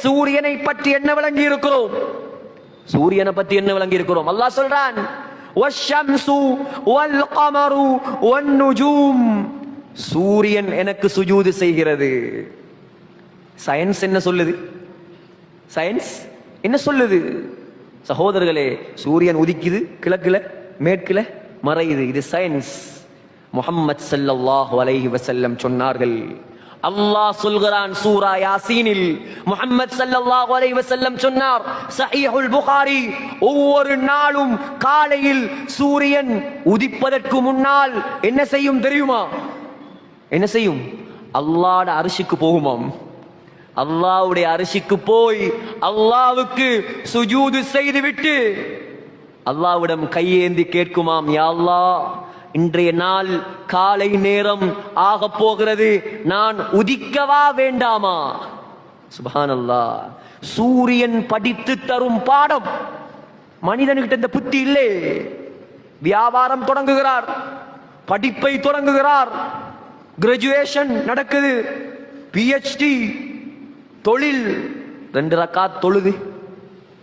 சூரியனை பற்றி என்ன விளங்கி இருக்கிறோம்? சூரியனை பற்றி என்ன விளங்கி இருக்கிறோம்? அல்லாஹ் சொல்றான், வஷ்ஷம்சு வல் கமரு வன் நுஜூம். சூரியன் எனக்கு சுஜூது செய்கிறது. சயின்ஸ் என்ன சொல்லுது? சயின்ஸ் என்ன சொல்லுது? சகோதரர்களே, சூரியன் உதிக்குது கிழக்குல, மேற்குல மறையுது. இது சயின்ஸ். முஹம்மது ஸல்லல்லாஹு அலைஹி வஸல்லம் சொன்னார்கள். அல்லாஹ் சொல்கிறான் சூரா யாசீனில், முஹம்மது ஸல்லல்லாஹு அலைஹி வஸல்லம் சொன்னார், ஸஹீஹுல் புகாரி, ஒவ்வொரு நாளும் காலையில் சூரியன் உதிப்பதற்கு முன்னால் என்ன செய்யும் தெரியுமா? என்ன செய்யும்? அல்லாஹ்வுடைய அர்ஷுக்கு போகுமாம். அல்லாஹ்வுடைய அர்ஷுக்கு போய் அல்லாஹ்வுக்கு சுஜூது செய்துவிட்டு அல்லாஹ்விடம் கையேந்தி கேட்குமாம், யா அல்லாஹ், இன்றைய நாள் காலை நேரம் ஆக போகிறது, நான் உதிக்கவா வேண்டாமா? சுப்ஹானல்லாஹ். சூரியன் படித்து தரும் பாடம். மனிதனுக்கிட்ட இந்த புத்தி இல்லை. வியாபாரம் தொடங்குகிறார், படிப்பை தொடங்குகிறார், கிராஜுவேஷன் நடக்குது, PhD, தொழில், 2 ரக்காத் தொழுது,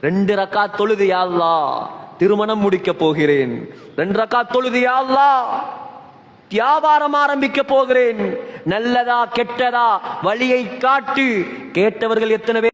2 ரக்காத் தொழுது, யா அல்லாஹ் திருமணம் முடிக்க போகிறேன், 2 ரக்காத் தொழுது, யா அல்லாஹ் வியாபாரம் ஆரம்பிக்க போகிறேன், நல்லதா கெட்டதா வழியை காட்டு. கேட்டவர்கள் எத்தனை பேர்?